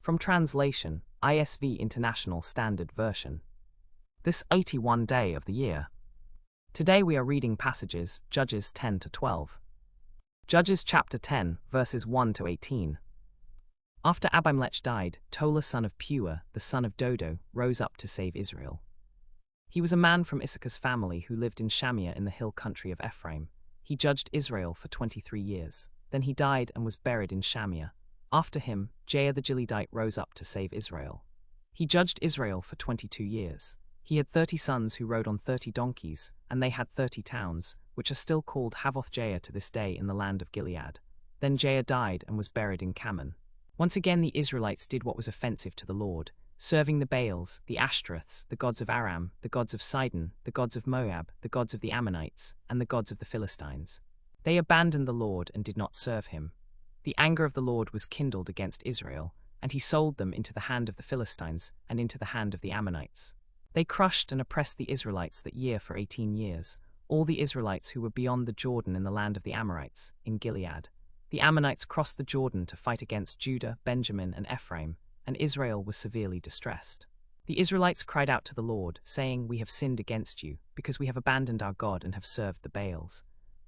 From translation, ISV International Standard Version. This 81 day of the year. Today we are reading passages, Judges 10 to 12. Judges chapter 10, verses 1 to 18. After Abimelech died, Tola son of Puah, the son of Dodo, rose up to save Israel. He was a man from Issachar's family who lived in Shamir in the hill country of Ephraim. He judged Israel for 23 years. Then he died and was buried in Shamir. After him, Jair the Gileadite rose up to save Israel. He judged Israel for 22 years. He had 30 sons who rode on 30 donkeys, and they had 30 towns, which are still called Havoth-Jair to this day in the land of Gilead. Then Jair died and was buried in Kaman. Once again the Israelites did what was offensive to the Lord, serving the Baals, the Ashtoreths, the gods of Aram, the gods of Sidon, the gods of Moab, the gods of the Ammonites, and the gods of the Philistines. They abandoned the Lord and did not serve him. The anger of the Lord was kindled against Israel, and he sold them into the hand of the Philistines and into the hand of the Ammonites. They crushed and oppressed the Israelites that year for 18 years, all the Israelites who were beyond the Jordan in the land of the Amorites, in Gilead. The Ammonites crossed the Jordan to fight against Judah, Benjamin, and Ephraim, and Israel was severely distressed. The Israelites cried out to the Lord, saying, "We have sinned against you, because we have abandoned our God and have served the Baals."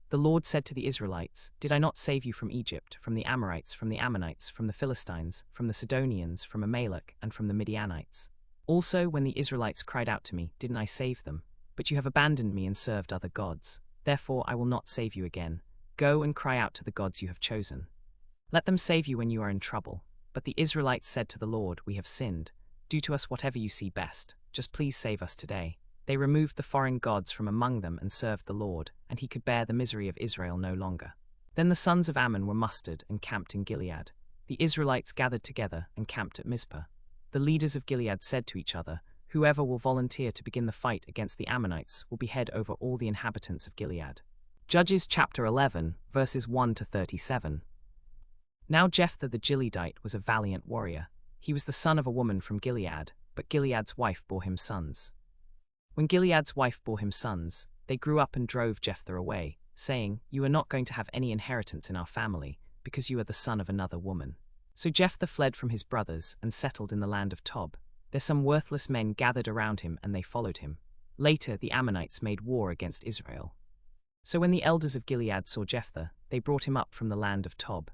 The Lord said to the Israelites, "Did I not save you from Egypt, from the Amorites, from the Ammonites, from the Philistines, from the Sidonians, from Amalek, and from the Midianites? Also, when the Israelites cried out to me, didn't I save them? But you have abandoned me and served other gods. Therefore I will not save you again. Go and cry out to the gods you have chosen. Let them save you when you are in trouble." But the Israelites said to the Lord, "We have sinned. Do to us whatever you see best. Just please save us today." They removed the foreign gods from among them and served the Lord, and he could bear the misery of Israel no longer. Then the sons of Ammon were mustered and camped in Gilead. The Israelites gathered together and camped at Mizpah. The leaders of Gilead said to each other, "Whoever will volunteer to begin the fight against the Ammonites will be head over all the inhabitants of Gilead." Judges chapter 11, verses 1 to 37. Now Jephthah the Gileadite was a valiant warrior. He was the son of a woman from Gilead, but Gilead's wife bore him sons. When Gilead's wife bore him sons, they grew up and drove Jephthah away, saying, "You are not going to have any inheritance in our family, because you are the son of another woman." So Jephthah fled from his brothers and settled in the land of Tob. There some worthless men gathered around him and they followed him. Later the Ammonites made war against Israel. So when the elders of Gilead saw Jephthah, they brought him up from the land of Tob.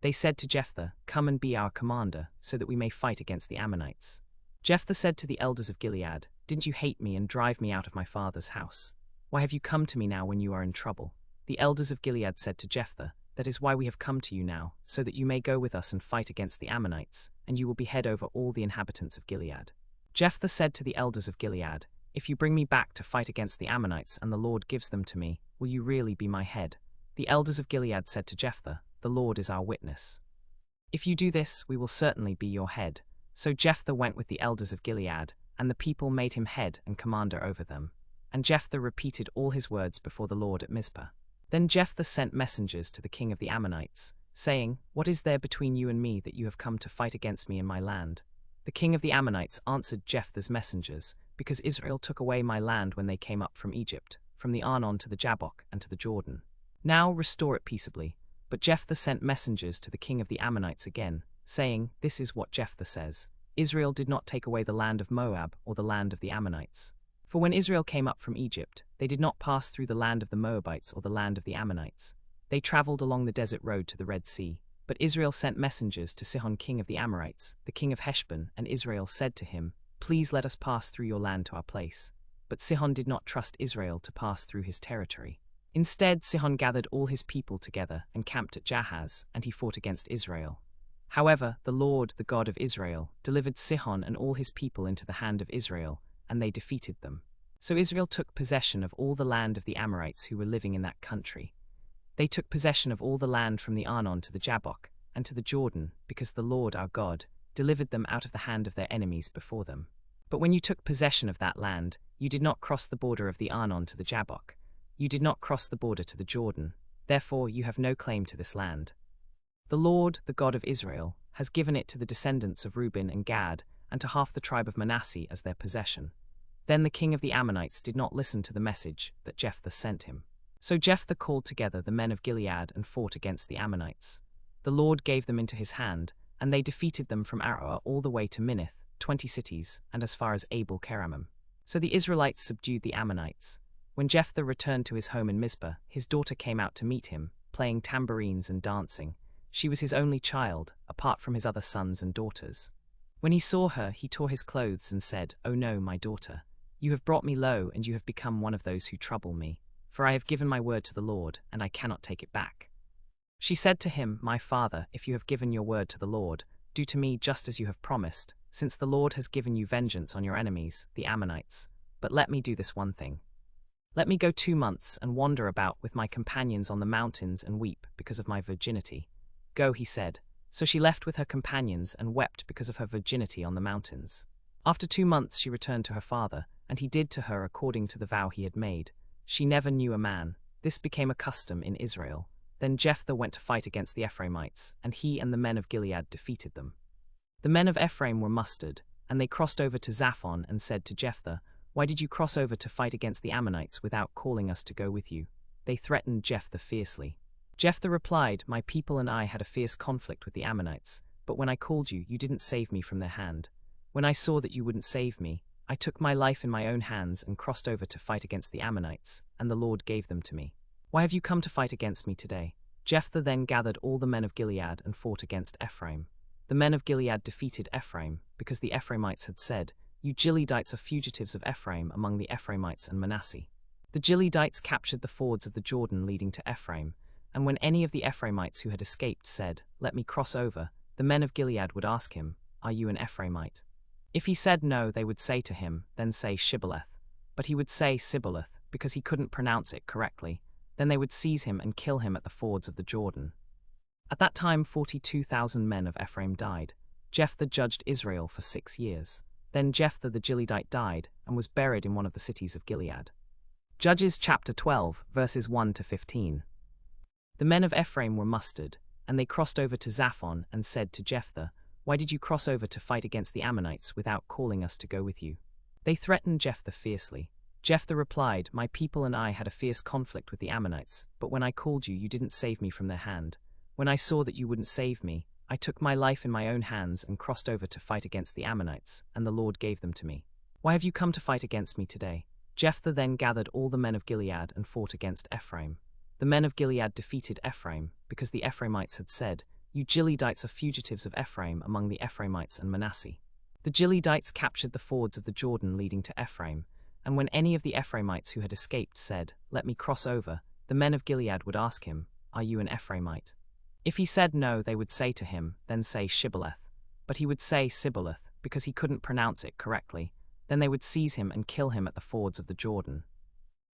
They said to Jephthah, "Come and be our commander, so that we may fight against the Ammonites." Jephthah said to the elders of Gilead, "Didn't you hate me and drive me out of my father's house? Why have you come to me now when you are in trouble?" The elders of Gilead said to Jephthah, "That is why we have come to you now, so that you may go with us and fight against the Ammonites, and you will be head over all the inhabitants of Gilead." Jephthah said to the elders of Gilead, "If you bring me back to fight against the Ammonites and the Lord gives them to me, will you really be my head?" The elders of Gilead said to Jephthah, "The Lord is our witness. If you do this, we will certainly be your head." So Jephthah went with the elders of Gilead, and the people made him head and commander over them. And Jephthah repeated all his words before the Lord at Mizpah. Then Jephthah sent messengers to the king of the Ammonites, saying, "What is there between you and me that you have come to fight against me in my land?" The king of the Ammonites answered Jephthah's messengers, "Because Israel took away my land when they came up from Egypt, from the Arnon to the Jabbok and to the Jordan. Now restore it peaceably." But Jephthah sent messengers to the king of the Ammonites again, saying, "This is what Jephthah says. Israel did not take away the land of Moab or the land of the Ammonites. For when Israel came up from Egypt, they did not pass through the land of the Moabites or the land of the Ammonites. They traveled along the desert road to the Red Sea. But Israel sent messengers to Sihon king of the Amorites, the king of Heshbon, and Israel said to him, "Please let us pass through your land to our place." But Sihon did not trust Israel to pass through his territory. Instead, Sihon gathered all his people together and camped at Jahaz, and he fought against Israel. However, the Lord, the God of Israel, delivered Sihon and all his people into the hand of Israel, and they defeated them. So Israel took possession of all the land of the Amorites who were living in that country. They took possession of all the land from the Arnon to the Jabbok and to the Jordan, because the Lord our God delivered them out of the hand of their enemies before them. But when you took possession of that land, you did not cross the border of the Arnon to the Jabbok. You did not cross the border to the Jordan. Therefore you have no claim to this land. The Lord, the God of Israel, has given it to the descendants of Reuben and Gad, and to half the tribe of Manasseh as their possession. Then the king of the Ammonites did not listen to the message that Jephthah sent him. So Jephthah called together the men of Gilead and fought against the Ammonites. The Lord gave them into his hand, and they defeated them from Aroer all the way to Minnith, 20 cities, and as far as Abel-keramim. So the Israelites subdued the Ammonites. When Jephthah returned to his home in Mizpah, his daughter came out to meet him, playing tambourines and dancing. She was his only child, apart from his other sons and daughters. When he saw her, he tore his clothes and said, "Oh no, my daughter. You have brought me low, and you have become one of those who trouble me. For I have given my word to the Lord, and I cannot take it back." She said to him, "My father, if you have given your word to the Lord, do to me just as you have promised, since the Lord has given you vengeance on your enemies, the Ammonites. But let me do this one thing. Let me go 2 months and wander about with my companions on the mountains and weep because of my virginity." "Go," he said. So she left with her companions and wept because of her virginity on the mountains. After 2 months she returned to her father, and he did to her according to the vow he had made. She never knew a man. This became a custom in Israel. Then Jephthah went to fight against the Ephraimites, and he and the men of Gilead defeated them. The men of Ephraim were mustered, and they crossed over to Zaphon and said to Jephthah, "Why did you cross over to fight against the Ammonites without calling us to go with you?" They threatened Jephthah fiercely. Jephthah replied, "My people and I had a fierce conflict with the Ammonites, but when I called you, you didn't save me from their hand. When I saw that you wouldn't save me, I took my life in my own hands and crossed over to fight against the Ammonites, and the Lord gave them to me. Why have you come to fight against me today?" Jephthah then gathered all the men of Gilead and fought against Ephraim. The men of Gilead defeated Ephraim, because the Ephraimites had said, "You Gileadites are fugitives of Ephraim among the Ephraimites and Manasseh." The Gileadites captured the fords of the Jordan leading to Ephraim, and when any of the Ephraimites who had escaped said, "Let me cross over," the men of Gilead would ask him, "Are you an Ephraimite?" If he said no, they would say to him, "Then say Shibboleth." But he would say Sibboleth, because he couldn't pronounce it correctly. Then they would seize him and kill him at the fords of the Jordan. At that time 42,000 men of Ephraim died. Jephthah judged Israel for 6 years. Then Jephthah the Gileadite died, and was buried in one of the cities of Gilead. Judges chapter 12, verses 1 to 15. The men of Ephraim were mustered, and they crossed over to Zaphon and said to Jephthah, "Why did you cross over to fight against the Ammonites without calling us to go with you?" They threatened Jephthah fiercely. Jephthah replied, "My people and I had a fierce conflict with the Ammonites, but when I called you, you didn't save me from their hand. When I saw that you wouldn't save me, I took my life in my own hands and crossed over to fight against the Ammonites, and the Lord gave them to me. Why have you come to fight against me today?" Jephthah then gathered all the men of Gilead and fought against Ephraim. The men of Gilead defeated Ephraim, because the Ephraimites had said, "You Gileadites are fugitives of Ephraim among the Ephraimites and Manasseh." The Gileadites captured the fords of the Jordan leading to Ephraim, and when any of the Ephraimites who had escaped said, "Let me cross over," the men of Gilead would ask him, "Are you an Ephraimite?" If he said no, they would say to him, "Then say Shibboleth." But he would say Sibboleth, because he couldn't pronounce it correctly. Then they would seize him and kill him at the fords of the Jordan.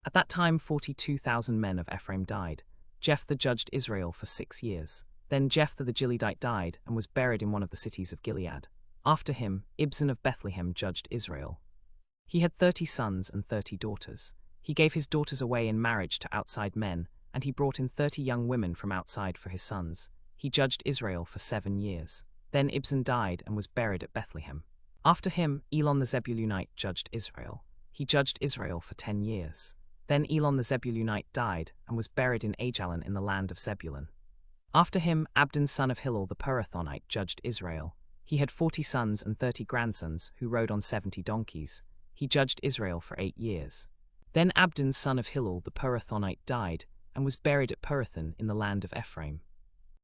At that time 42,000 men of Ephraim died. Jephthah judged Israel for 6 years. Then Jephthah the Gileadite died and was buried in one of the cities of Gilead. After him, Ibzan of Bethlehem judged Israel. He had 30 sons and 30 daughters. He gave his daughters away in marriage to outside men, and he brought in 30 young women from outside for his sons. He judged Israel for 7 years. Then Ibzan died and was buried at Bethlehem. After him, Elon the Zebulunite judged Israel. He judged Israel for 10 years. Then Elon the Zebulunite died and was buried in Ajalon in the land of Zebulun. After him, Abdon son of Hillel the Pirathonite judged Israel. He had 40 sons and 30 grandsons who rode on 70 donkeys. He judged Israel for 8 years. Then Abdon son of Hillel the Pirathonite died and was buried at Pirathon in the land of Ephraim.